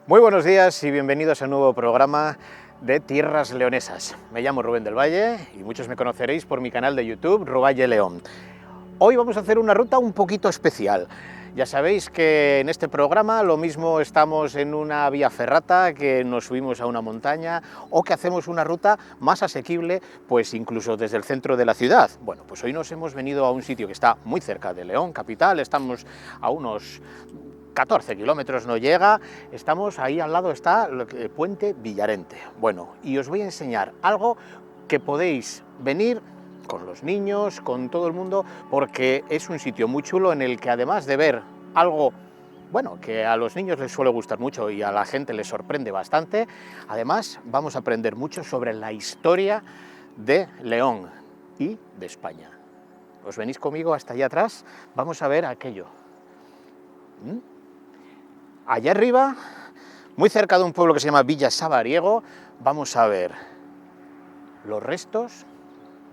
Muy buenos días y bienvenidos a un nuevo programa de Tierras Leonesas. Me llamo Rubén del Valle y muchos me conoceréis por mi canal de YouTube, Ruvalle León. Hoy vamos a hacer una ruta un poquito especial. Ya sabéis que en este programa lo mismo estamos en una vía ferrata, que nos subimos a una montaña o que hacemos una ruta más asequible, pues incluso desde el centro de la ciudad. Bueno, pues hoy nos hemos venido a un sitio que está muy cerca de León, capital, estamos a unos 14 kilómetros no llega, estamos ahí al lado, está el puente Villarente. Bueno, y os voy a enseñar algo que podéis venir con los niños, con todo el mundo, porque es un sitio muy chulo en el que además de ver algo, bueno, que a los niños les suele gustar mucho y a la gente les sorprende bastante, además vamos a aprender mucho sobre la historia de León y de España. ¿Os venís conmigo hasta allá atrás? Vamos a ver aquello. Allá arriba, muy cerca de un pueblo que se llama Villa Sabariego, vamos a ver los restos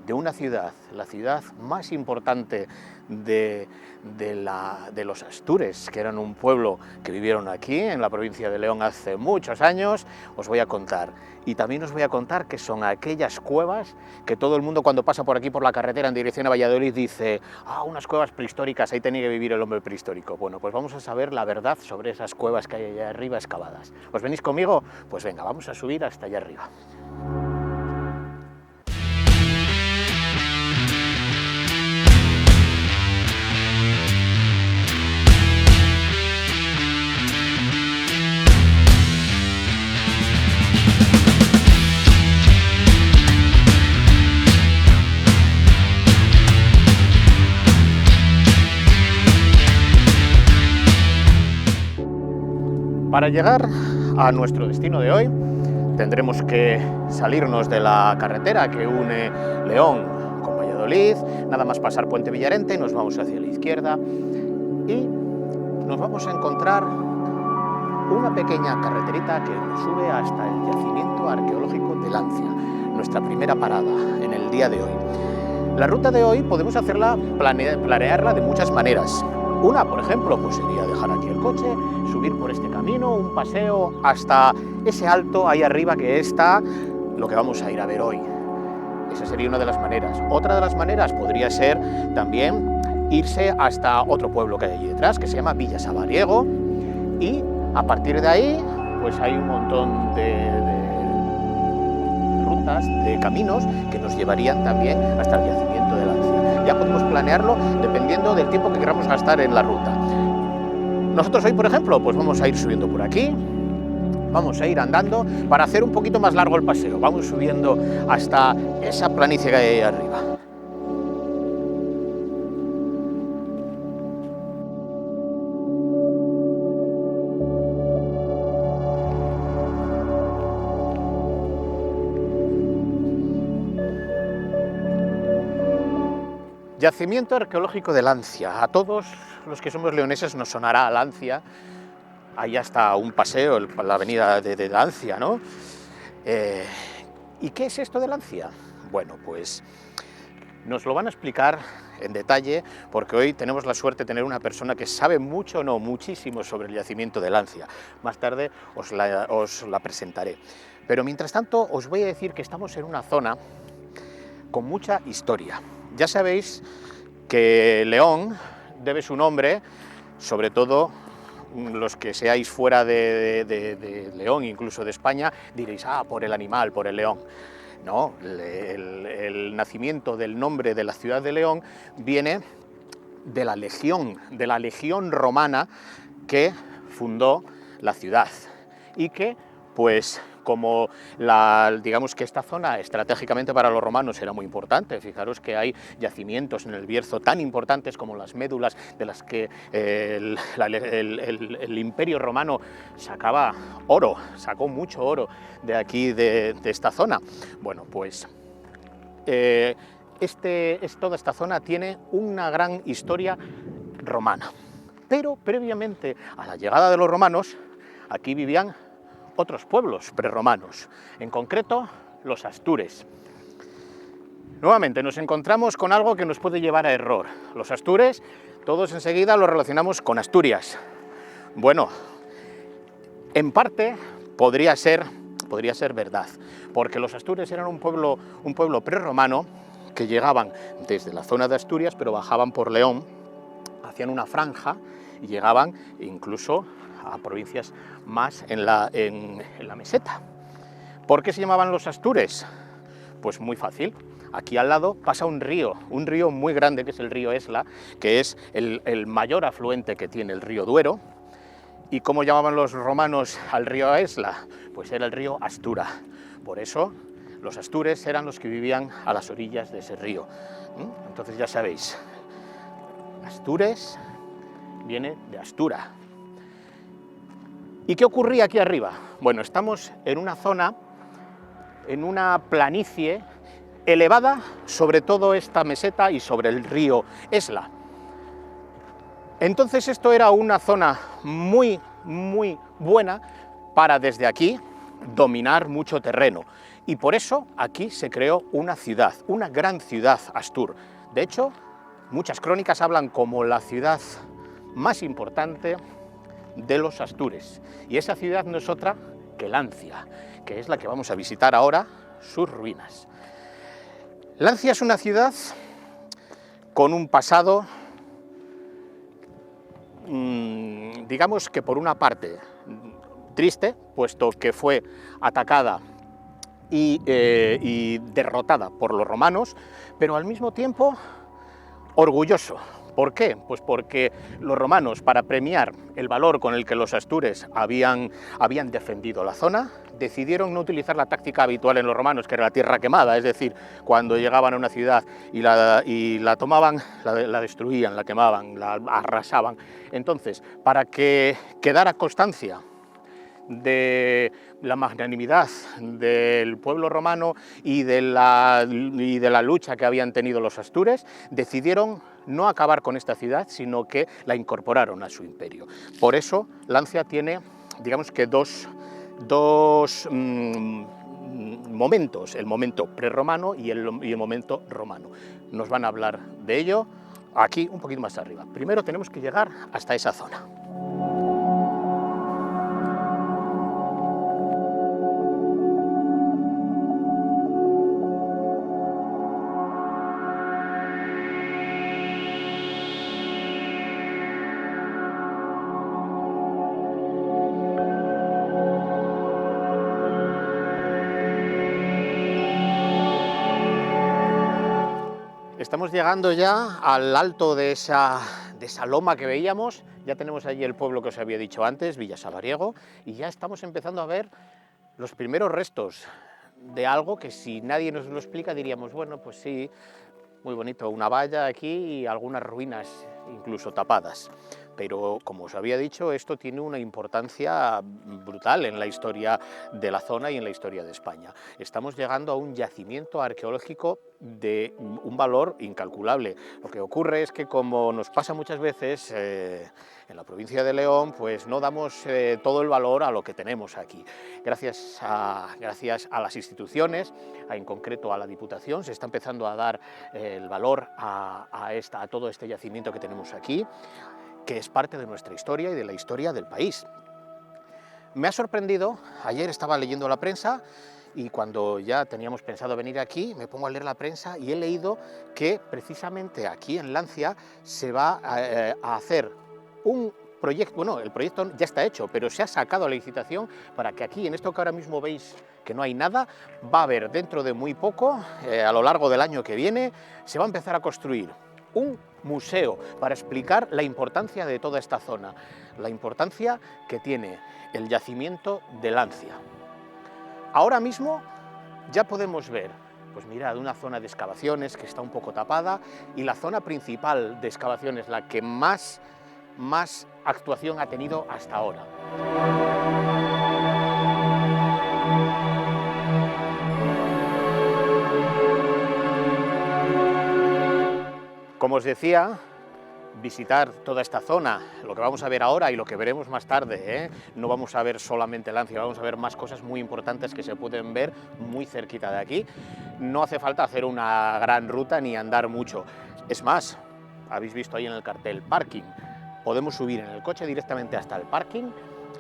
de una ciudad, la ciudad más importante de los Astures, que eran un pueblo que vivieron aquí, en la provincia de León, hace muchos años. Os voy a contar. Y también os voy a contar que son aquellas cuevas que todo el mundo cuando pasa por aquí, por la carretera en dirección a Valladolid, dice: ah, unas cuevas prehistóricas, ahí tenía que vivir el hombre prehistórico. Bueno, pues vamos a saber la verdad sobre esas cuevas que hay allá arriba excavadas. ¿Os venís conmigo? Pues venga, vamos a subir hasta allá arriba. Para llegar a nuestro destino de hoy tendremos que salirnos de la carretera que une León con Valladolid, nada más pasar Puente Villarente, nos vamos hacia la izquierda y nos vamos a encontrar una pequeña carreterita que nos sube hasta el yacimiento arqueológico de Lancia, nuestra primera parada en el día de hoy. La ruta de hoy podemos hacerla, planearla de muchas maneras. Una, por ejemplo, pues sería dejar aquí el coche, subir por este camino, un paseo hasta ese alto ahí arriba que está lo que vamos a ir a ver hoy. Esa sería una de las maneras. Otra de las maneras podría ser también irse hasta otro pueblo que hay allí detrás, que se llama Villa Sabariego, y a partir de ahí pues hay un montón de rutas, de caminos que nos llevarían también hasta el yacimiento de Lancia. Ya podemos planearlo dependiendo del tiempo que queramos gastar en la ruta. Nosotros hoy, por ejemplo, pues vamos a ir subiendo por aquí, vamos a ir andando para hacer un poquito más largo el paseo. Vamos subiendo hasta esa planicie que hay ahí arriba. Yacimiento arqueológico de Lancia. A todos los que somos leoneses nos sonará Lancia. Ahí está un paseo, la avenida de Lancia, ¿no? ¿Y qué es esto de Lancia? Bueno, pues nos lo van a explicar en detalle, porque hoy tenemos la suerte de tener una persona que sabe mucho, no, muchísimo sobre el yacimiento de Lancia. Más tarde os la presentaré. Pero mientras tanto os voy a decir que estamos en una zona con mucha historia. Ya sabéis que León debe su nombre, sobre todo los que seáis fuera de León, incluso de España, diréis: ah, por el animal, por el león. No, el nacimiento del nombre de la ciudad de León viene de la legión romana que fundó la ciudad y que, pues, como digamos que esta zona estratégicamente para los romanos era muy importante. Fijaros que hay yacimientos en el Bierzo tan importantes como las médulas de las que el Imperio Romano sacaba oro, sacó mucho oro de aquí, de esta zona. Bueno, pues toda esta zona tiene una gran historia romana, pero previamente a la llegada de los romanos aquí vivían otros pueblos prerromanos, en concreto los Astures. Nuevamente nos encontramos con algo que nos puede llevar a error. Los Astures, todos enseguida lo relacionamos con Asturias. Bueno, En parte podría ser verdad, porque los astures eran un pueblo prerromano que llegaban desde la zona de Asturias, pero bajaban por León, hacían una franja y llegaban incluso a provincias más en la meseta. ¿Por qué se llamaban los astures? Pues muy fácil. Aquí al lado pasa un río muy grande, que es el río Esla, que es el mayor afluente que tiene el río Duero. ¿Y cómo llamaban los romanos al río Esla? Pues era el río Astura. Por eso los astures eran los que vivían a las orillas de ese río. Entonces ya sabéis, Astures viene de Astura. ¿Y qué ocurría aquí arriba? Bueno, estamos en una zona, en una planicie elevada sobre todo esta meseta y sobre el río Esla. Entonces esto era una zona muy buena para desde aquí dominar mucho terreno, y por eso aquí se creó una ciudad, una gran ciudad, Astur. De hecho, muchas crónicas hablan como la ciudad más importante de los astures, y esa ciudad no es otra que Lancia, que es la que vamos a visitar ahora, sus ruinas. Lancia es una ciudad con un pasado, digamos que por una parte triste, puesto que fue atacada y derrotada por los romanos, pero al mismo tiempo orgulloso. ¿Por qué? Pues porque los romanos, para premiar el valor con el que los astures habían defendido la zona, decidieron no utilizar la táctica habitual en los romanos, que era la tierra quemada, es decir, cuando llegaban a una ciudad y la tomaban, la destruían, la quemaban, la arrasaban. Entonces, para que quedara constancia de la magnanimidad del pueblo romano y de la lucha que habían tenido los astures, decidieron no acabar con esta ciudad, sino que la incorporaron a su imperio. Por eso Lancia tiene, digamos que dos momentos, el momento prerromano y el momento romano. Nos van a hablar de ello aquí un poquito más arriba. Primero tenemos que llegar hasta esa zona. Estamos llegando ya al alto de esa loma que veíamos. Ya tenemos allí el pueblo que os había dicho antes, Villasalariego, y ya estamos empezando a ver los primeros restos de algo que, si nadie nos lo explica, diríamos, bueno, pues sí, muy bonito, una valla aquí y algunas ruinas incluso tapadas. Pero, como os había dicho, esto tiene una importancia brutal en la historia de la zona y en la historia de España. Estamos llegando a un yacimiento arqueológico de un valor incalculable. Lo que ocurre es que, como nos pasa muchas veces en la provincia de León, pues no damos todo el valor a lo que tenemos aquí. Gracias a las instituciones, en concreto a la Diputación, se está empezando a dar el valor a todo este yacimiento que tenemos aquí, que es parte de nuestra historia y de la historia del país. Me ha sorprendido, ayer estaba leyendo la prensa y cuando ya teníamos pensado venir aquí, me pongo a leer la prensa y he leído que precisamente aquí en Lancia se va a hacer un proyecto, bueno, el proyecto ya está hecho, pero se ha sacado a la licitación para que aquí, en esto que ahora mismo veis que no hay nada, va a haber dentro de muy poco, a lo largo del año que viene, se va a empezar a construir un museo para explicar la importancia de toda esta zona, la importancia que tiene el yacimiento de Lancia. Ahora mismo ya podemos ver, pues mirad, una zona de excavaciones que está un poco tapada, y la zona principal de excavaciones, la que más actuación ha tenido hasta ahora. Como os decía, visitar toda esta zona, lo que vamos a ver ahora y lo que veremos más tarde, no vamos a ver solamente Lancia, vamos a ver más cosas muy importantes que se pueden ver muy cerquita de aquí. No hace falta hacer una gran ruta ni andar mucho. Es más, habéis visto ahí en el cartel parking. Podemos subir en el coche directamente hasta el parking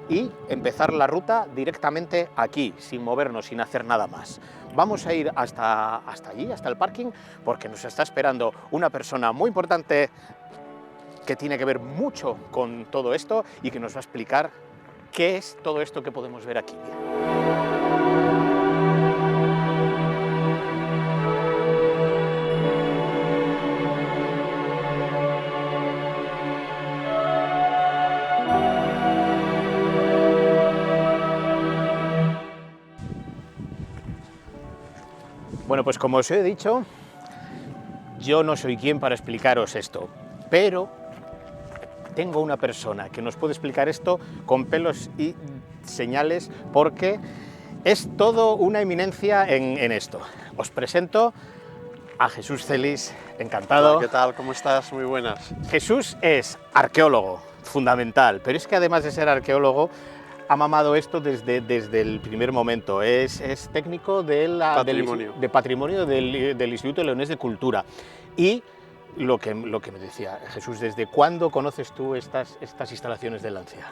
y empezar la ruta directamente aquí, sin movernos, sin hacer nada más. Vamos a ir hasta allí, hasta el parking, porque nos está esperando una persona muy importante que tiene que ver mucho con todo esto y que nos va a explicar qué es todo esto que podemos ver aquí. Bueno, pues como os he dicho, yo no soy quien para explicaros esto, pero tengo una persona que nos puede explicar esto con pelos y señales, porque es todo una eminencia en esto. Os presento a Jesús Celis, encantado. Hola, ¿qué tal? ¿Cómo estás? Muy buenas. Jesús es arqueólogo, fundamental, pero es que además de ser arqueólogo, ha mamado esto desde el primer momento. Es técnico de patrimonio del Instituto Leonés de Cultura. Y lo que me decía Jesús, ¿desde cuándo conoces tú estas instalaciones de Lancia?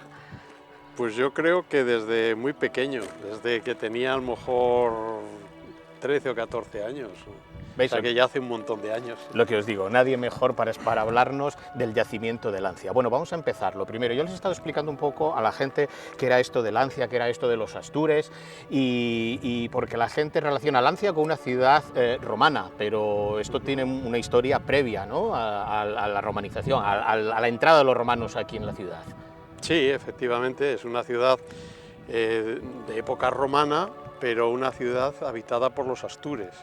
Pues yo creo que desde muy pequeño, desde que tenía a lo mejor 13 o 14 años. ¿Veis? O sea que ya hace un montón de años. Lo que os digo, nadie mejor para hablarnos del yacimiento de Lancia. Bueno, vamos a empezar. Lo primero, yo les he estado explicando un poco a la gente qué era esto de Lancia, qué era esto de los Astures, y porque la gente relaciona Lancia con una ciudad romana, pero esto tiene una historia previa, ¿no?, a la romanización, a la entrada de los romanos aquí en la ciudad. Sí, efectivamente, es una ciudad de época romana, pero una ciudad habitada por los astures.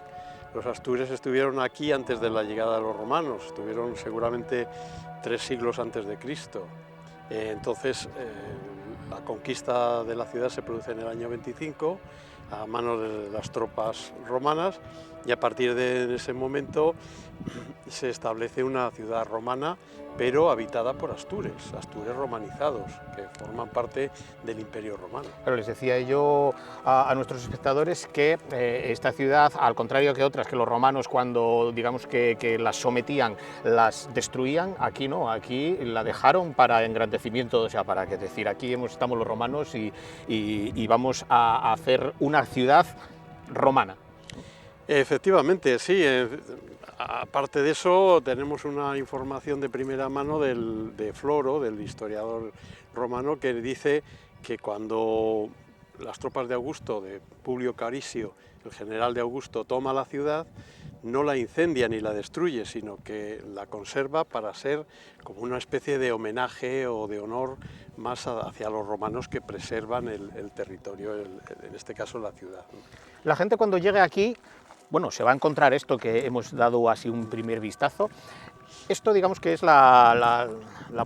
Los astures estuvieron aquí antes de la llegada de los romanos, estuvieron seguramente 3 siglos antes de Cristo. Entonces, la conquista de la ciudad se produce en el año 25 a manos de las tropas romanas, y a partir de ese momento se establece una ciudad romana, pero habitada por astures romanizados, que forman parte del Imperio Romano. Pero les decía yo a nuestros espectadores que esta ciudad, al contrario que otras, que los romanos cuando digamos que las sometían, las destruían, aquí no, aquí la dejaron para engrandecimiento, o sea, para que decir, aquí estamos los romanos y vamos a hacer una ciudad romana. Efectivamente, sí. Aparte de eso, tenemos una información de primera mano de Floro, del historiador romano, que dice que cuando las tropas de Augusto, de Publio Carisio, el general de Augusto, toma la ciudad, no la incendia ni la destruye, sino que la conserva para ser como una especie de homenaje o de honor más hacia los romanos que preservan el territorio, en este caso la ciudad. La gente cuando llegue aquí, bueno, se va a encontrar esto que hemos dado así un primer vistazo. Esto digamos que es la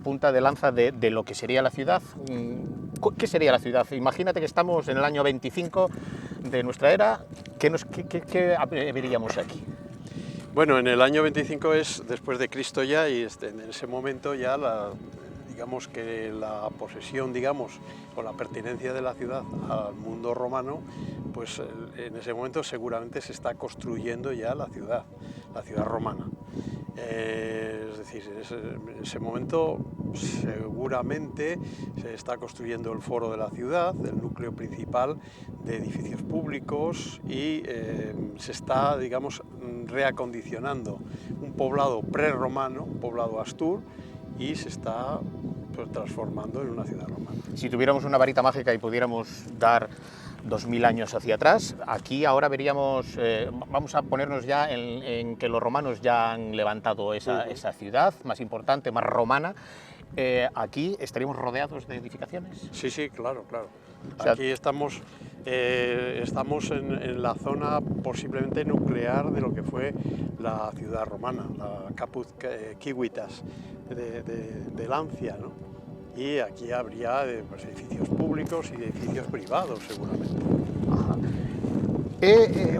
punta de lanza de lo que sería la ciudad. ¿Qué sería la ciudad? Imagínate que estamos en el año 25 de nuestra era. ¿Qué veríamos aquí? Bueno, en el año 25 es después de Cristo ya, y en ese momento ya digamos que la posesión, digamos, o la pertenencia de la ciudad al mundo romano, pues en ese momento seguramente se está construyendo ya la ciudad romana. Es decir, en ese momento seguramente se está construyendo el foro de la ciudad, el núcleo principal de edificios públicos, y se está, digamos, reacondicionando un poblado prerromano, un poblado astur, y se está transformando en una ciudad romana. Si tuviéramos una varita mágica y pudiéramos dar 2000 años hacia atrás, aquí ahora veríamos, vamos a ponernos ya en que los romanos ya han levantado esa ciudad más importante, más romana. Aquí estaríamos rodeados de edificaciones. Sí, sí, claro, claro. O sea, aquí estamos en la zona posiblemente nuclear de lo que fue la ciudad romana, la Caput Civitas de Lancia, ¿no? Y aquí habría pues, edificios públicos y edificios privados, seguramente. Ajá.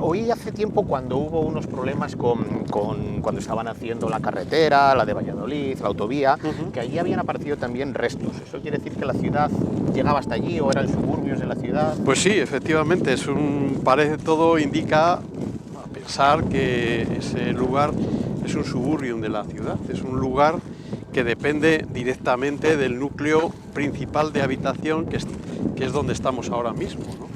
Oí hace tiempo, cuando hubo unos problemas cuando estaban haciendo la carretera, la de Valladolid, la autovía, que allí habían aparecido también restos. ¿Eso quiere decir que la ciudad llegaba hasta allí o eran suburbios de la ciudad? Pues sí, efectivamente, parece todo indica a pensar que ese lugar es un suburbium de la ciudad, es un lugar que depende directamente del núcleo principal de habitación, que es donde estamos ahora mismo, ¿no?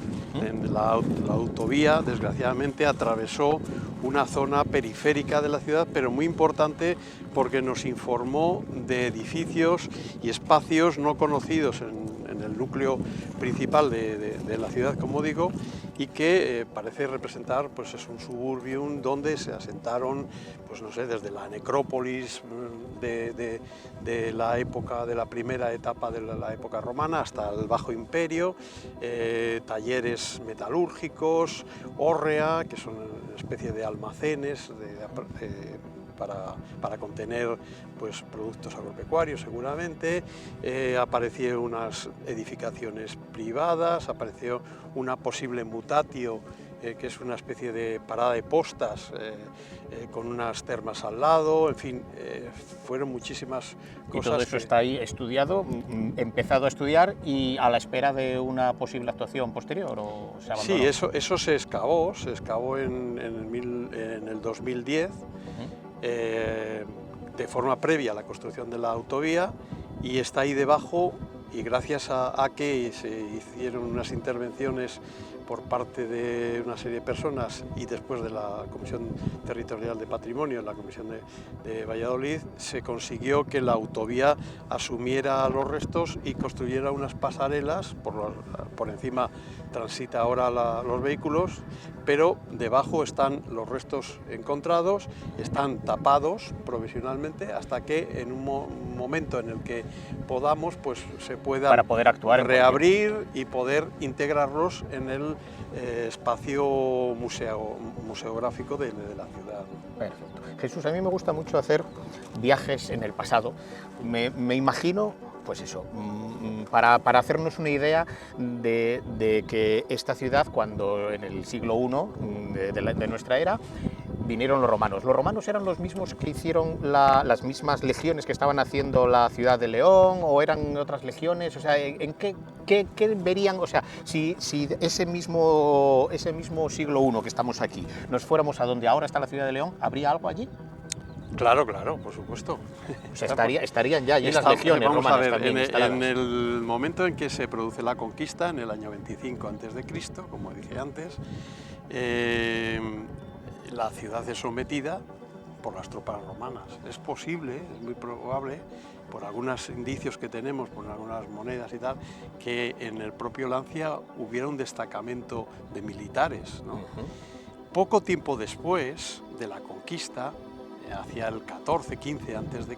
La autovía, desgraciadamente, atravesó una zona periférica de la ciudad, pero muy importante porque nos informó de edificios y espacios no conocidos en el núcleo principal de la ciudad, como digo, y que parece representar, pues, es un suburbium donde se asentaron, pues no sé, desde la necrópolis de la época, de la primera etapa de la época romana hasta el Bajo Imperio, talleres metalúrgicos, hórrea, que son una especie de almacenes para contener, pues, productos agropecuarios seguramente. Aparecieron unas edificaciones privadas, apareció una posible mutatio, que es una especie de parada de postas con unas termas al lado, en fin, fueron muchísimas cosas. Y todo eso está ahí estudiado, empezado a estudiar y a la espera de una posible actuación posterior, ¿o se abandonó? Sí, eso se excavó en el 2010, de forma previa a la construcción de la autovía, y está ahí debajo, y gracias a que se hicieron unas intervenciones por parte de una serie de personas y después de la Comisión Territorial de Patrimonio, la Comisión de Valladolid, se consiguió que la autovía asumiera los restos y construyera unas pasarelas. Por encima transita ahora los vehículos, pero debajo están los restos encontrados, están tapados provisionalmente hasta que en un momento en el que podamos, pues se pueda para poder actuar, reabrir y poder integrarlos en el espacio museográfico de la ciudad. Perfecto. Jesús, a mí me gusta mucho hacer viajes en el pasado. Me imagino, pues eso, para hacernos una idea de que esta ciudad, cuando en el siglo I de nuestra era, vinieron los romanos. ¿Los romanos eran los mismos que hicieron las mismas legiones que estaban haciendo la ciudad de León, o eran otras legiones? O sea, ¿en qué verían? O sea, si ese mismo siglo I que estamos aquí, nos fuéramos a donde ahora está la ciudad de León, ¿habría algo allí? Claro, por supuesto. O sea, estarían ya allí las legiones romanas también instaladas. En el momento en que se produce la conquista, en el año 25 a.C., como dije antes, la ciudad es sometida por las tropas romanas. Es posible, es muy probable, por algunos indicios que tenemos, por algunas monedas y tal, que en el propio Lancia hubiera un destacamento de militares, ¿no? Poco tiempo después de la conquista, hacia el 14-15 a.C.,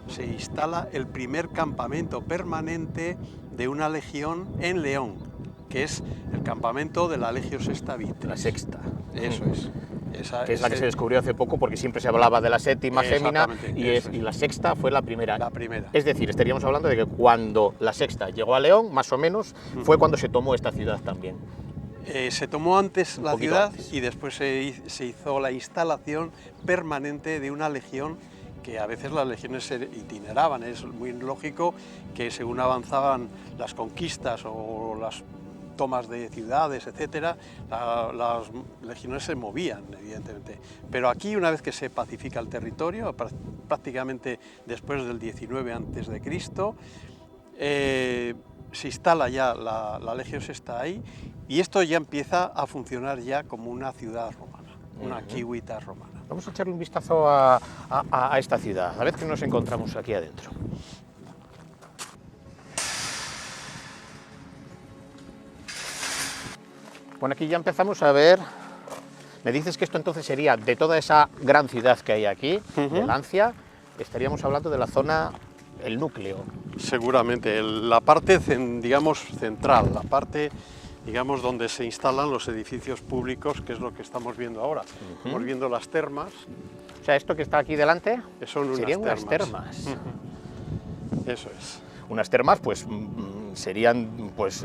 se instala el primer campamento permanente de una legión en León, que es el campamento de la Legio Sexta Vitris. La sexta. Eso es. Que es la que se descubrió hace poco, porque siempre se hablaba de la séptima Gémina, y la sexta fue la primera. La primera. Es decir, estaríamos hablando de que cuando la sexta llegó a León, más o menos, fue cuando se tomó esta ciudad también. Se tomó antes la ciudad antes. Y después se hizo la instalación permanente de una legión, que a veces las legiones se itineraban. Es muy lógico que según avanzaban las conquistas o las tomas de ciudades, etcétera, las legiones se movían, evidentemente. Pero aquí, una vez que se pacifica el territorio, prácticamente después del 19 a.C., se instala ya la Legio Sexta ahí, y esto ya empieza a funcionar ya como una ciudad romana, una civitas romana. Vamos a echarle un vistazo a esta ciudad, a ver qué nos encontramos aquí adentro. Bueno, aquí ya empezamos a ver. Me dices que esto entonces sería de toda esa gran ciudad que hay aquí, de Lancia, estaríamos hablando de la zona, el núcleo. Seguramente, la parte, digamos, central, la parte, digamos, donde se instalan los edificios públicos, que es lo que estamos viendo ahora. Estamos viendo las termas. O sea, esto que está aquí delante serían unas termas. Eso es. Unas termas, pues serían, pues,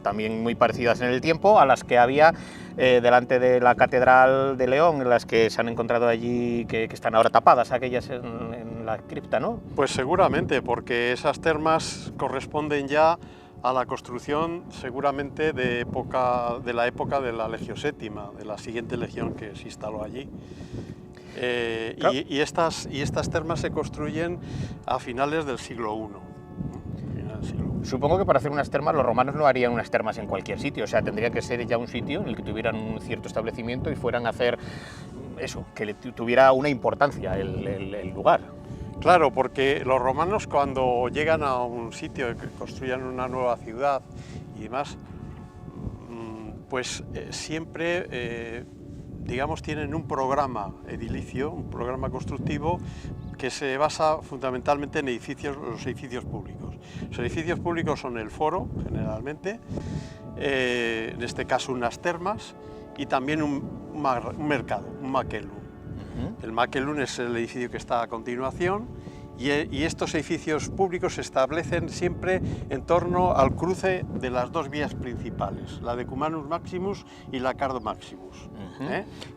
también muy parecidas en el tiempo a las que había delante de la Catedral de León, las que se han encontrado allí, que están ahora tapadas, aquellas en la cripta, ¿no? Pues seguramente, porque esas termas corresponden ya a la construcción seguramente de la época de la Legio Séptima, de la siguiente legión que se instaló allí. Claro. Y estas termas se construyen a finales del siglo I. Supongo que para hacer unas termas los romanos no harían unas termas en cualquier sitio, o sea, tendría que ser ya un sitio en el que tuvieran un cierto establecimiento y fueran a hacer eso, que tuviera una importancia el lugar. Claro, porque los romanos cuando llegan a un sitio, que construyan una nueva ciudad y demás, pues siempre, digamos, tienen un programa edilicio, un programa constructivo que se basa fundamentalmente en los edificios públicos. Los edificios públicos son el foro, generalmente, en este caso unas termas, y también un mercado, un maquelum. El maquelum es el edificio que está a continuación, y estos edificios públicos se establecen siempre en torno al cruce de las dos vías principales, la Decumanus Maximus y la Cardo Maximus.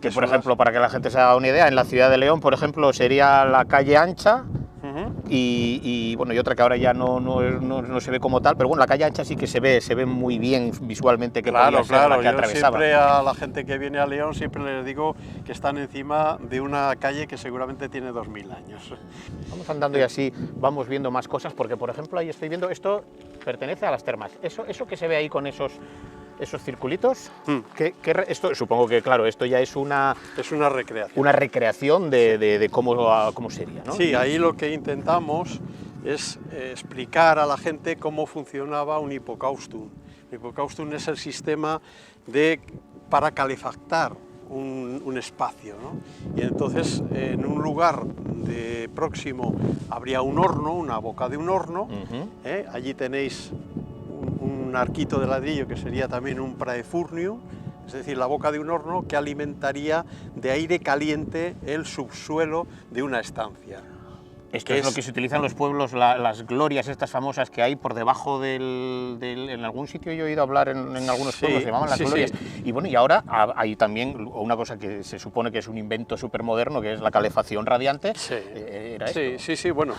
Que por ejemplo, para que la gente se haga una idea, en la ciudad de León, por ejemplo, sería la calle ancha, y bueno, y otra que ahora ya no se ve como tal, pero bueno, la calle ancha sí que se ve muy bien visualmente que podía ser la que atravesaba. Siempre a la gente que viene a León siempre les digo que están encima de una calle que seguramente tiene 2000 años. Vamos andando y así vamos viendo más cosas, porque por ejemplo ahí estoy viendo, esto pertenece a las termas, eso que se ve ahí con esos circulitos, esto supongo que claro, esto ya es una recreación. Una recreación de cómo sería, ¿no? Sí, ahí lo que intentamos es explicar a la gente cómo funcionaba un hipocaustum. El hipocaustum es el sistema para calefactar un espacio, ¿no? Y entonces en un lugar próximo habría un horno, una boca de un horno, allí tenéis un arquito de ladrillo que sería también un praefurnium, es decir, la boca de un horno que alimentaría de aire caliente el subsuelo de una estancia. Esto es lo que se utiliza en los pueblos, las glorias estas famosas que hay por debajo en algún sitio yo he oído hablar en algunos pueblos, se llamaban las glorias. Sí. Y bueno, y ahora hay también una cosa que se supone que es un invento súper moderno, que es la calefacción radiante. Sí, ¿Era esto? sí, bueno,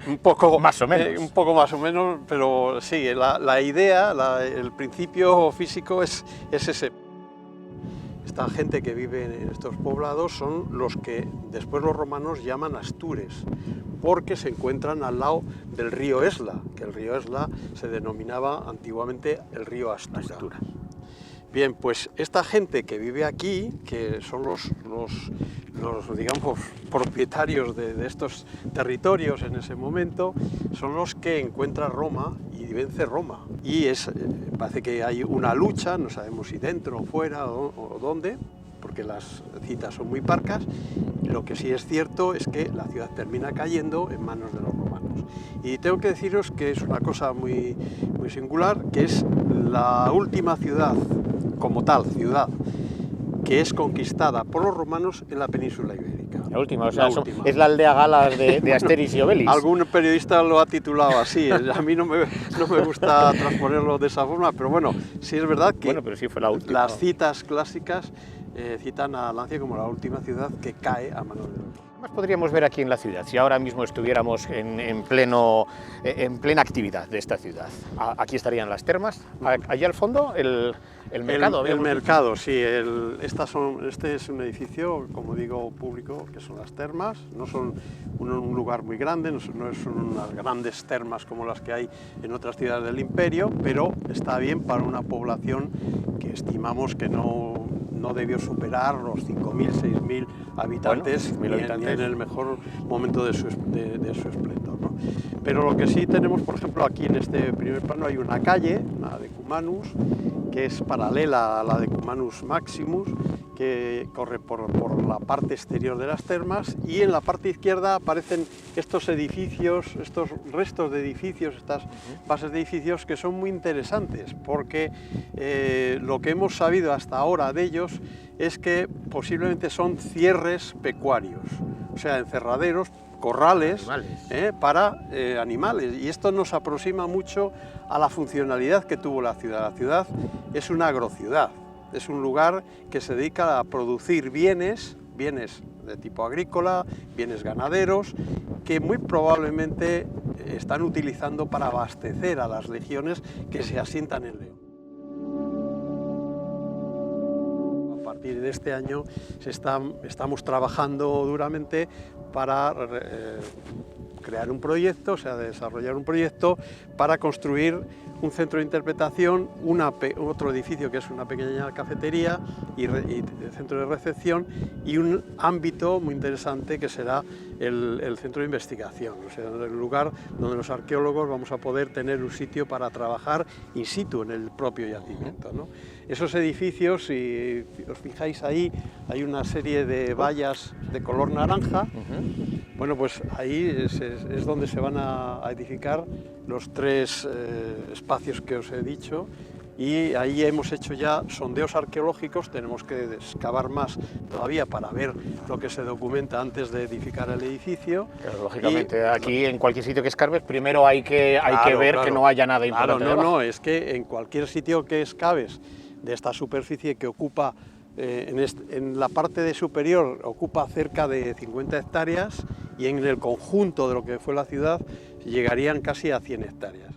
un poco más o menos. Un poco más o menos, pero sí, la idea, el principio físico es ese. Esta gente que vive en estos poblados son los que después los romanos llaman astures, porque se encuentran al lado del río Esla, que el río Esla se denominaba antiguamente el río Astura. Bien, pues esta gente que vive aquí, que son los digamos, propietarios de estos territorios en ese momento, son los que encuentran Roma y vence Roma. Y parece que hay una lucha, no sabemos si dentro o fuera o dónde, porque las citas son muy parcas. Lo que sí es cierto es que la ciudad termina cayendo en manos de los romanos. Y tengo que deciros que es una cosa muy, muy singular, que es la última ciudad, como tal, ciudad, que es conquistada por los romanos en la península ibérica. La última, o sea, es la aldea Galas de Asterix y Obelix. Algún periodista lo ha titulado así, a mí no me gusta transponerlo de esa forma, pero bueno, sí es verdad que pero sí fue la última. Las citas clásicas citan a Lancia como la última ciudad que cae a manos de los romanos. ¿Qué más podríamos ver aquí en la ciudad, si ahora mismo estuviéramos en plena actividad de esta ciudad? Aquí estarían las termas, allá al fondo el mercado. El mercado, sí. Este es un edificio, como digo, público, que son las termas. No son un lugar muy grande, no son unas grandes termas como las que hay en otras ciudades del imperio, pero está bien para una población que estimamos que no debió superar los 5.000, 6.000 habitantes, bueno, ni en el mejor momento de su esplendor, ¿no? Pero lo que sí tenemos, por ejemplo, aquí en este primer plano hay una calle, la Decumanus, que es paralela a la Decumanus Maximus, que corre por la parte exterior de las termas, y en la parte izquierda aparecen estos edificios, estos restos de edificios, estas bases de edificios que son muy interesantes, porque lo que hemos sabido hasta ahora de ellos es que posiblemente son cierres pecuarios, o sea, encerraderos, corrales para animales, y esto nos aproxima mucho a la funcionalidad que tuvo la ciudad. La ciudad es una agrociudad, es un lugar que se dedica a producir bienes de tipo agrícola, bienes ganaderos, que muy probablemente están utilizando para abastecer a las legiones que se asientan en León. partir de este año estamos trabajando duramente para crear un proyecto, o sea, desarrollar un proyecto para construir un centro de interpretación, otro edificio que es una pequeña cafetería y centro de recepción, y un ámbito muy interesante que será el centro de investigación, o sea, el lugar donde los arqueólogos vamos a poder tener un sitio para trabajar in situ en el propio yacimiento, ¿no? Esos edificios, si os fijáis ahí, hay una serie de vallas de color naranja. Bueno, pues ahí es donde se van a edificar los tres espacios que os he dicho, y ahí hemos hecho ya sondeos arqueológicos. Tenemos que excavar más todavía para ver lo que se documenta antes de edificar el edificio. Claro, lógicamente, aquí en cualquier sitio que escarbes, primero hay que ver que no haya nada importante. Claro, no, es que en cualquier sitio que excaves de esta superficie que ocupa, en la parte de superior ocupa cerca de 50 hectáreas, y en el conjunto de lo que fue la ciudad llegarían casi a 100 hectáreas.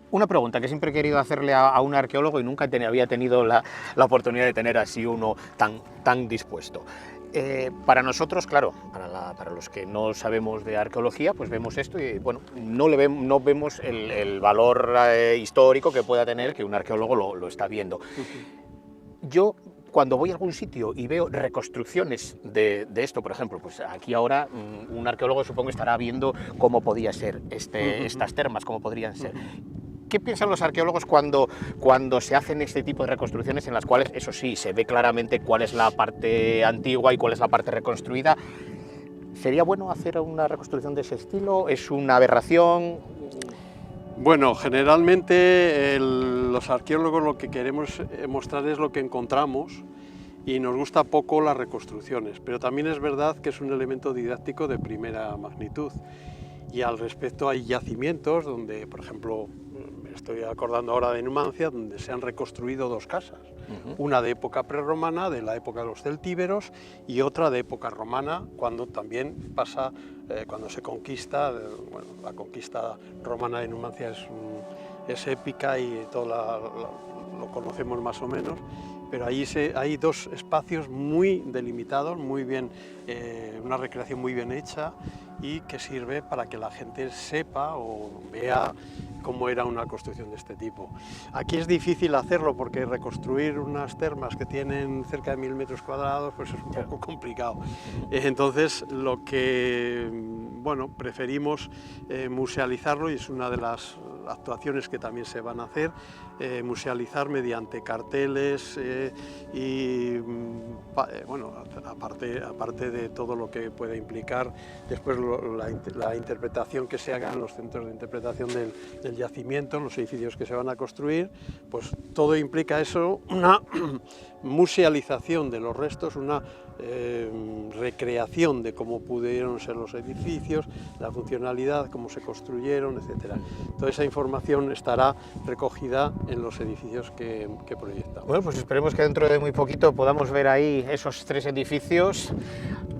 Una pregunta que siempre he querido hacerle a un arqueólogo y nunca había tenido la oportunidad de tener así uno tan dispuesto. Para nosotros, claro, para los que no sabemos de arqueología, pues vemos esto y bueno, no vemos el valor histórico que pueda tener, que un arqueólogo lo está viendo. Yo, cuando voy a algún sitio y veo reconstrucciones de esto, por ejemplo, pues aquí ahora un arqueólogo supongo estará viendo cómo podía ser estas termas, cómo podrían ser. ¿Qué piensan los arqueólogos cuando se hacen este tipo de reconstrucciones en las cuales, eso sí, se ve claramente cuál es la parte antigua y cuál es la parte reconstruida? ¿Sería bueno hacer una reconstrucción de ese estilo? ¿Es una aberración? Bueno, generalmente los arqueólogos lo que queremos mostrar es lo que encontramos, y nos gusta poco las reconstrucciones, pero también es verdad que es un elemento didáctico de primera magnitud. Y al respecto hay yacimientos donde, por ejemplo, me estoy acordando ahora de Numancia, donde se han reconstruido dos casas, una de época prerromana, de la época de los celtíberos, y otra de época romana, cuando también pasa, cuando se conquista, bueno, la conquista romana de Numancia es épica y todo lo conocemos más o menos, pero ahí hay dos espacios muy delimitados, muy bien, una recreación muy bien hecha, y que sirve para que la gente sepa o vea cómo era una construcción de este tipo. Aquí es difícil hacerlo porque reconstruir unas termas que tienen cerca de 1000 metros cuadrados pues es un poco complicado. Entonces lo que preferimos musealizarlo, y es una de las actuaciones que también se van a hacer, musealizar mediante carteles aparte de todo lo que pueda implicar después la interpretación que se haga en los centros de interpretación del yacimiento, en los edificios que se van a construir, pues todo implica eso, una musealización de los restos, una recreación de cómo pudieron ser los edificios, la funcionalidad, cómo se construyeron, etc. Toda esa información estará recogida en los edificios que proyectamos. Bueno, pues esperemos que dentro de muy poquito podamos ver ahí esos tres edificios,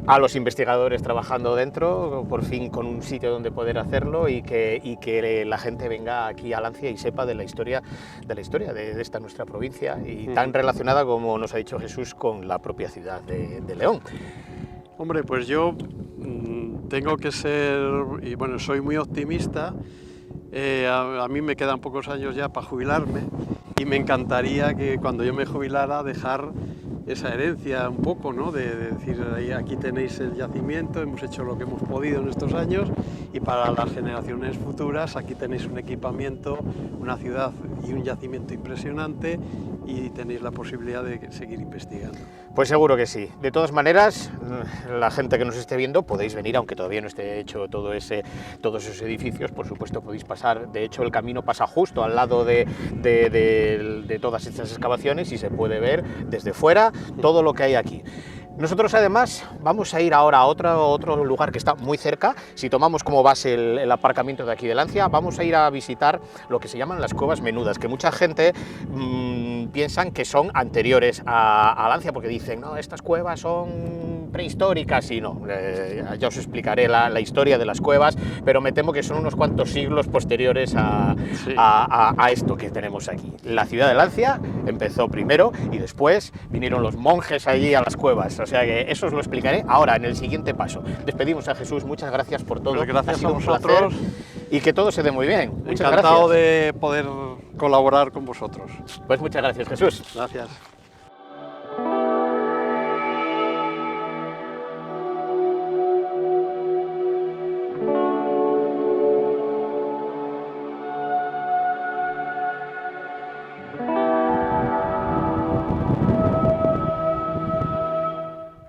a los investigadores trabajando dentro, por fin con un sitio donde poder hacerlo, y que la gente venga aquí a Lancia y sepa de la historia de esta nuestra provincia, y tan relacionada, como nos ha dicho Jesús, con la propia ciudad de León. Hombre, pues yo tengo que ser, y bueno, soy muy optimista. A mí me quedan pocos años ya para jubilarme, y me encantaría que cuando yo me jubilara dejar esa herencia un poco, ¿no? De decir, aquí tenéis el yacimiento, hemos hecho lo que hemos podido en estos años, y para las generaciones futuras aquí tenéis un equipamiento, una ciudad y un yacimiento impresionante, y tenéis la posibilidad de seguir investigando. Pues seguro que sí. De todas maneras, la gente que nos esté viendo, podéis venir, aunque todavía no esté hecho todos esos edificios, por supuesto podéis pasar. De hecho, el camino pasa justo al lado de todas estas excavaciones, y se puede ver desde fuera todo lo que hay aquí. Nosotros además vamos a ir ahora a otro lugar que está muy cerca. Si tomamos como base el aparcamiento de aquí de Lancia, vamos a ir a visitar lo que se llaman las cuevas menudas, que mucha gente piensan que son anteriores a Lancia, porque dicen, no, estas cuevas son prehistóricas y no, ya os explicaré la historia de las cuevas, pero me temo que son unos cuantos siglos posteriores a esto que tenemos aquí. La ciudad de Lancia empezó primero y después vinieron los monjes allí a las cuevas, o sea que eso os lo explicaré ahora en el siguiente paso. Despedimos a Jesús, muchas gracias por todo. Pues gracias ha sido a un vosotros. placer y que todo se dé muy bien. Muchas Encantado gracias. de poder colaborar con vosotros. Pues muchas gracias, Jesús. Gracias.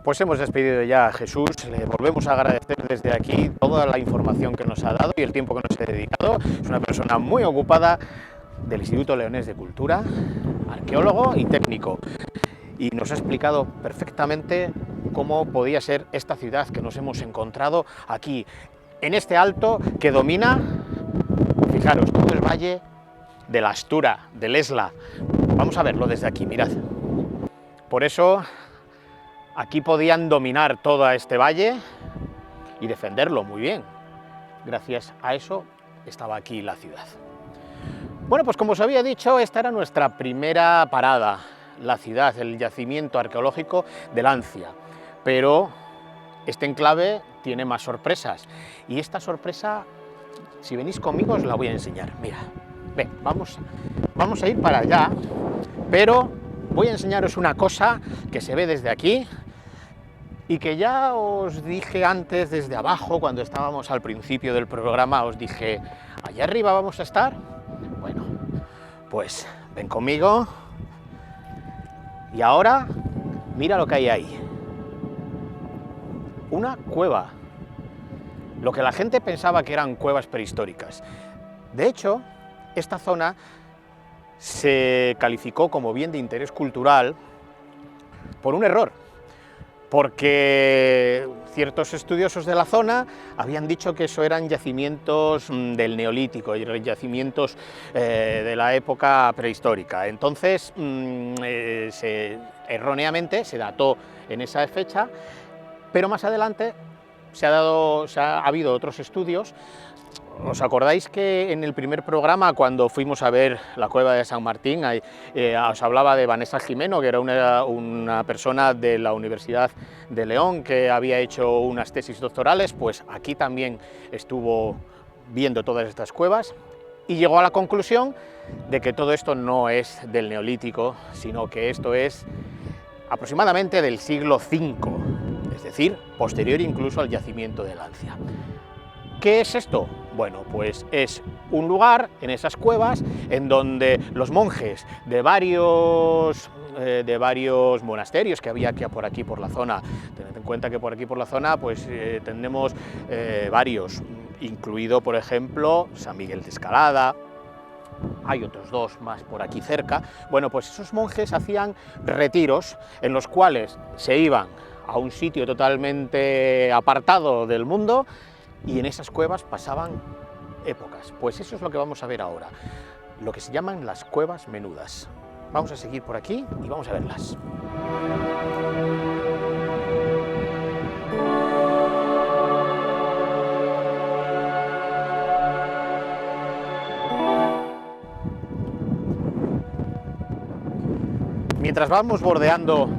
Pues hemos despedido ya a Jesús, le volvemos a agradecer desde aquí toda la información que nos ha dado y el tiempo que nos ha dedicado. Es una persona muy ocupada del Instituto Leonés de Cultura, arqueólogo y técnico, y nos ha explicado perfectamente cómo podía ser esta ciudad que nos hemos encontrado aquí, en este alto que domina, fijaros, todo el valle de la Astura, del Esla. Vamos a verlo desde aquí, mirad. Por eso aquí podían dominar todo este valle y defenderlo muy bien. Gracias a eso estaba aquí la ciudad. Bueno, pues como os había dicho, esta era nuestra primera parada, la ciudad, el yacimiento arqueológico de Lancia. Pero este enclave tiene más sorpresas. Y esta sorpresa, si venís conmigo, os la voy a enseñar. Mira, ven, vamos a ir para allá, pero voy a enseñaros una cosa que se ve desde aquí y que ya os dije antes desde abajo, cuando estábamos al principio del programa, os dije, allá arriba vamos a estar. Bueno, pues ven conmigo y ahora mira lo que hay ahí. Una cueva, lo que la gente pensaba que eran cuevas prehistóricas. De hecho, esta zona se calificó como bien de interés cultural por un error, porque ciertos estudiosos de la zona habían dicho que eso eran yacimientos del Neolítico, yacimientos de la época prehistórica. Entonces, erróneamente se dató en esa fecha, pero más adelante ha habido otros estudios. ¿Os acordáis que en el primer programa, cuando fuimos a ver la cueva de San Martín, os hablaba de Vanessa Gimeno, que era una persona de la Universidad de León que había hecho unas tesis doctorales? Pues aquí también estuvo viendo todas estas cuevas y llegó a la conclusión de que todo esto no es del Neolítico, sino que esto es aproximadamente del siglo V, es decir, posterior incluso al yacimiento de Lancia. ¿Qué es esto? Bueno, pues es un lugar en esas cuevas en donde los monjes de varios monasterios que había por aquí por la zona, tened en cuenta que por aquí por la zona pues tenemos varios, incluido por ejemplo San Miguel de Escalada, hay otros dos más por aquí cerca. Bueno, pues esos monjes hacían retiros en los cuales se iban a un sitio totalmente apartado del mundo y en esas cuevas pasaban épocas. Pues eso es lo que vamos a ver ahora, lo que se llaman las cuevas menudas. Vamos a seguir por aquí y vamos a verlas. Mientras vamos bordeando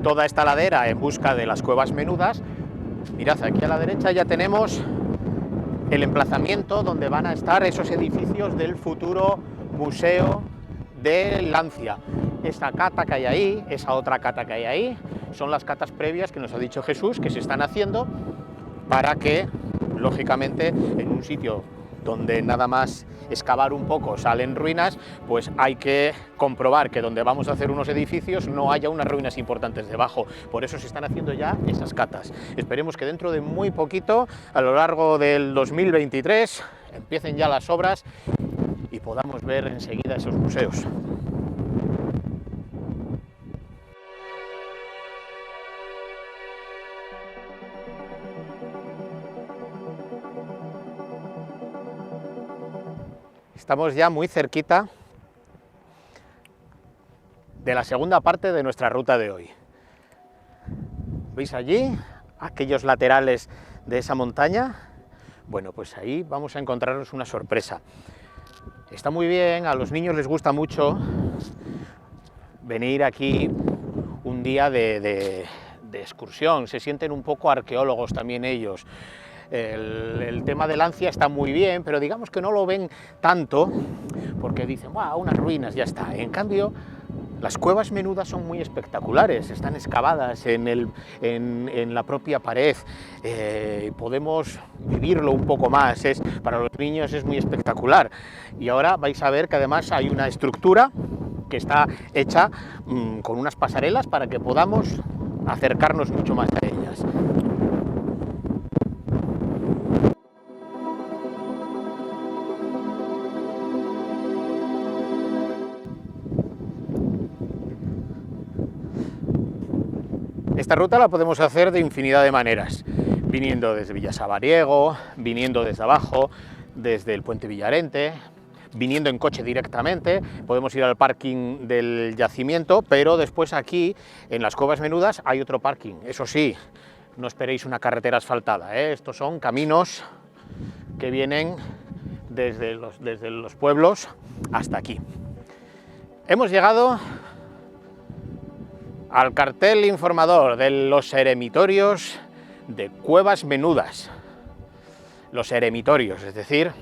toda esta ladera en busca de las cuevas menudas, mirad, aquí a la derecha ya tenemos el emplazamiento donde van a estar esos edificios del futuro Museo de Lancia. Esta cata que hay ahí, esa otra cata que hay ahí, son las catas previas que nos ha dicho Jesús que se están haciendo para que, lógicamente, en un sitio donde nada más excavar un poco salen ruinas, pues hay que comprobar que donde vamos a hacer unos edificios no haya unas ruinas importantes debajo. Por eso se están haciendo ya esas catas. Esperemos que dentro de muy poquito, a lo largo del 2023, empiecen ya las obras y podamos ver enseguida esos museos. Estamos ya muy cerquita de la segunda parte de nuestra ruta de hoy. ¿Veis allí aquellos laterales de esa montaña? Bueno, pues ahí vamos a encontrarnos una sorpresa. Está muy bien, a los niños les gusta mucho venir aquí un día de excursión, se sienten un poco arqueólogos también ellos. El tema del Lancia está muy bien, pero digamos que no lo ven tanto, porque dicen, ¡wow!, unas ruinas, ya está. En cambio, las cuevas menudas son muy espectaculares, están excavadas en la propia pared, podemos vivirlo un poco más, para los niños es muy espectacular. Y ahora vais a ver que además hay una estructura que está hecha con unas pasarelas para que podamos acercarnos mucho más a ellas. Esta ruta la podemos hacer de infinidad de maneras, viniendo desde Villasabariego, viniendo desde abajo, desde el Puente Villarente, viniendo en coche directamente, podemos ir al parking del yacimiento, pero después aquí, en las Cuevas Menudas, hay otro parking. Eso sí, no esperéis una carretera asfaltada, ¿eh? Estos son caminos que vienen desde los pueblos hasta aquí. Hemos llegado al cartel informador de los eremitorios de Cuevas Menudas. Los eremitorios, es decir,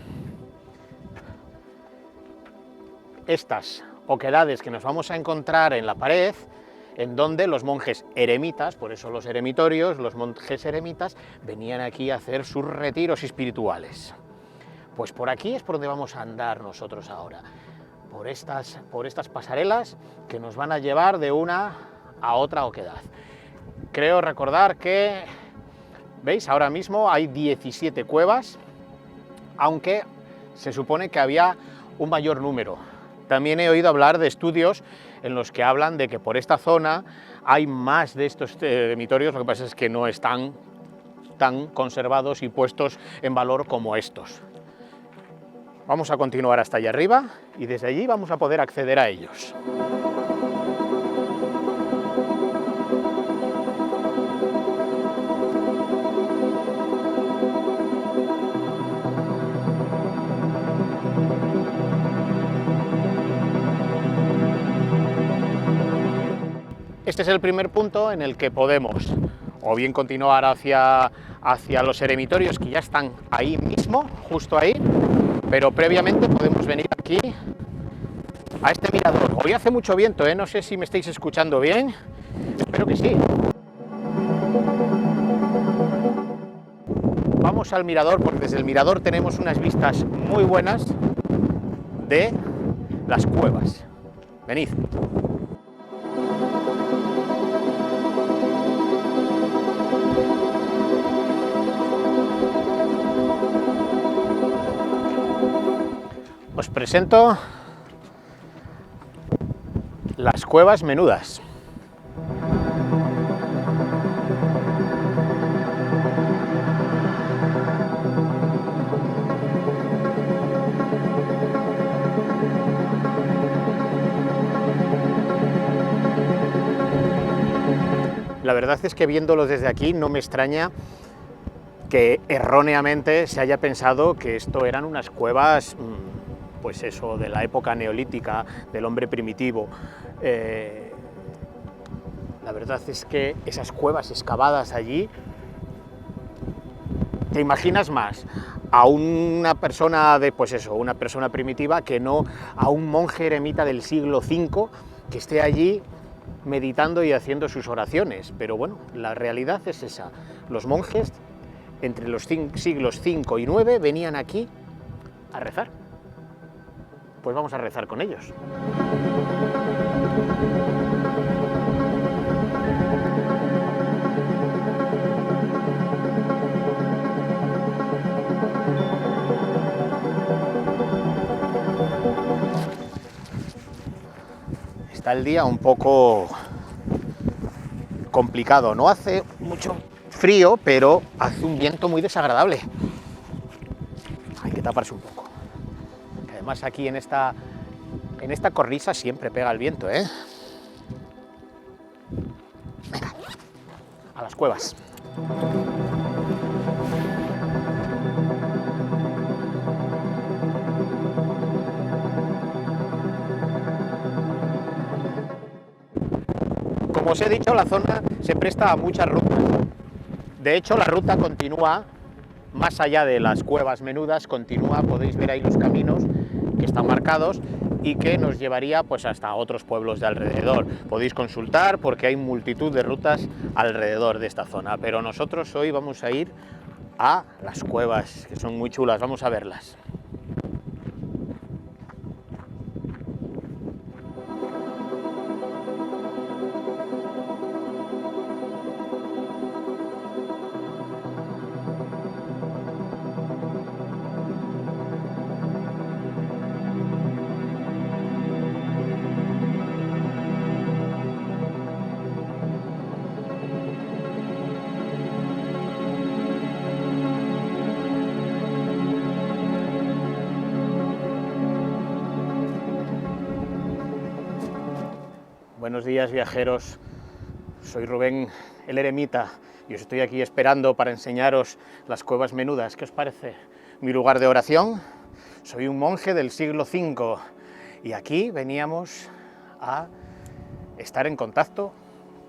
estas oquedades que nos vamos a encontrar en la pared, en donde los monjes eremitas, por eso los eremitorios, los monjes eremitas, venían aquí a hacer sus retiros espirituales. Pues por aquí es por donde vamos a andar nosotros ahora, por estas pasarelas que nos van a llevar de una a otra oquedad. Creo recordar que, ¿veis? Ahora mismo hay 17 cuevas, aunque se supone que había un mayor número. También he oído hablar de estudios en los que hablan de que por esta zona hay más de estos eremitorios, lo que pasa es que no están tan conservados y puestos en valor como estos. Vamos a continuar hasta allá arriba y desde allí vamos a poder acceder a ellos. Este es el primer punto en el que podemos o bien continuar hacia los eremitorios que ya están ahí mismo, justo ahí, pero previamente podemos venir aquí a este mirador. Hoy hace mucho viento, no sé si me estáis escuchando bien, espero que sí. Vamos al mirador porque desde el mirador tenemos unas vistas muy buenas de las cuevas. Venid. Os presento las Cuevas Menudas. La verdad es que viéndolo desde aquí no me extraña que erróneamente se haya pensado que esto eran unas cuevas, pues eso, de la época neolítica, del hombre primitivo. La verdad es que esas cuevas excavadas allí, te imaginas más a una persona una persona primitiva que no a un monje eremita del siglo V que esté allí meditando y haciendo sus oraciones. Pero bueno, la realidad es esa. Los monjes entre los siglos V y IX venían aquí a rezar. Pues vamos a rezar con ellos. Está el día un poco complicado, no hace mucho frío, pero hace un viento muy desagradable. Hay que taparse un poco. Además aquí en esta cornisa siempre pega el viento, ¿eh? Venga, a las cuevas. Como os he dicho, la zona se presta a muchas rutas. De hecho, la ruta continúa más allá de las cuevas menudas, continúa, podéis ver ahí los caminos que están marcados y que nos llevaría pues hasta otros pueblos de alrededor. Podéis consultar porque hay multitud de rutas alrededor de esta zona, pero nosotros hoy vamos a ir a las cuevas, que son muy chulas, vamos a verlas. Buenos días, viajeros. Soy Rubén el Eremita y os estoy aquí esperando para enseñaros las cuevas menudas. ¿Qué os parece? Mi lugar de oración. Soy un monje del siglo V y aquí veníamos a estar en contacto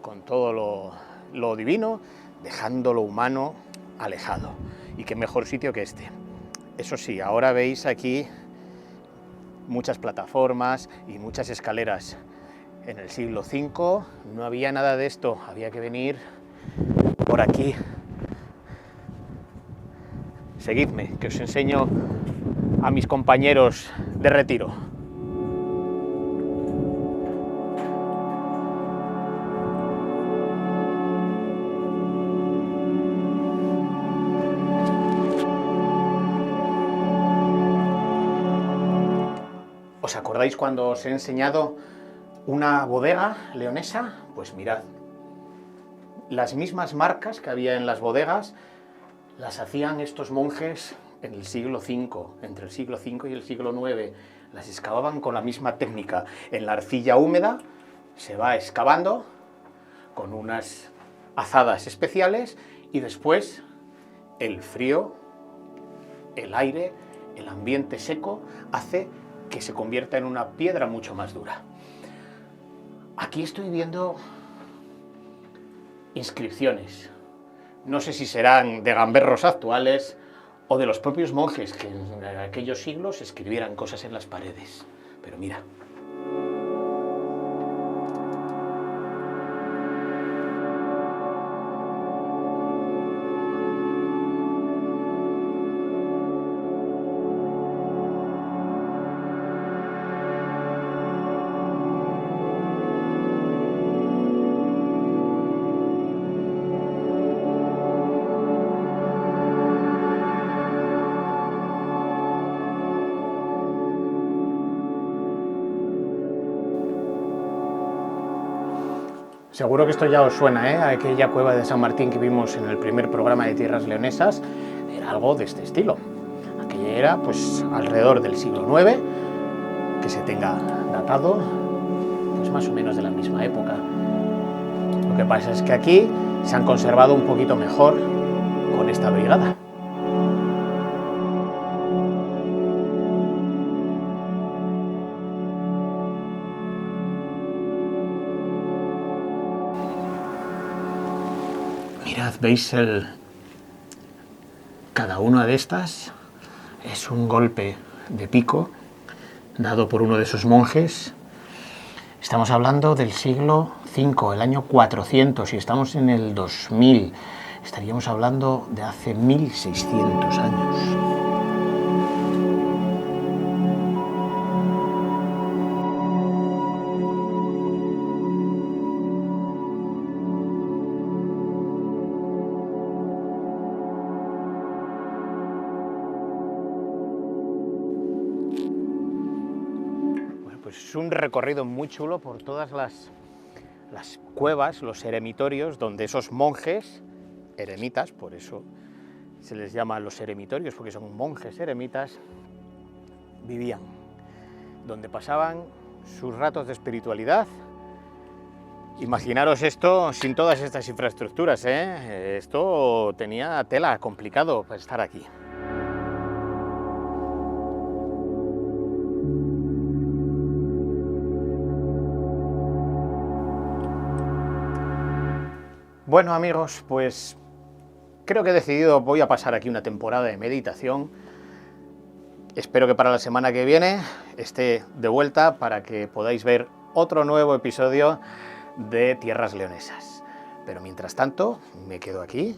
con todo lo divino, dejando lo humano alejado. Y qué mejor sitio que este. Eso sí, ahora veis aquí muchas plataformas y muchas escaleras. En el siglo V no había nada de esto, había que venir por aquí. Seguidme, que os enseño a mis compañeros de retiro. ¿Os acordáis cuando os he enseñado una bodega leonesa? Pues mirad, las mismas marcas que había en las bodegas las hacían estos monjes en el siglo V, entre el siglo V y el siglo IX. Las excavaban con la misma técnica. En la arcilla húmeda se va excavando con unas azadas especiales y después el frío, el aire, el ambiente seco hace que se convierta en una piedra mucho más dura. Aquí estoy viendo inscripciones. No sé si serán de gamberros actuales o de los propios monjes que en aquellos siglos escribieran cosas en las paredes. Pero mira. Seguro que esto ya os suena, ¿eh? Aquella cueva de San Martín que vimos en el primer programa de Tierras Leonesas era algo de este estilo. Aquella era pues alrededor del siglo IX, que se tenga datado pues más o menos de la misma época. Lo que pasa es que aquí se han conservado un poquito mejor con esta brigada. Mirad, ¿veis cada una de estas? Es un golpe de pico dado por uno de esos monjes. Estamos hablando del siglo V, el año 400, y estamos en el 2000. Estaríamos hablando de hace 1600 años. Es un recorrido muy chulo por todas las cuevas, los eremitorios, donde esos monjes, eremitas, por eso se les llama los eremitorios, porque son monjes eremitas, vivían, donde pasaban sus ratos de espiritualidad Imaginaros esto sin todas estas infraestructuras, ¿eh? Esto tenía tela, complicado para estar aquí. Bueno, amigos, pues creo que he decidido, voy a pasar aquí una temporada de meditación. Espero que para la semana que viene esté de vuelta para que podáis ver otro nuevo episodio de Tierras Leonesas. Pero mientras tanto, me quedo aquí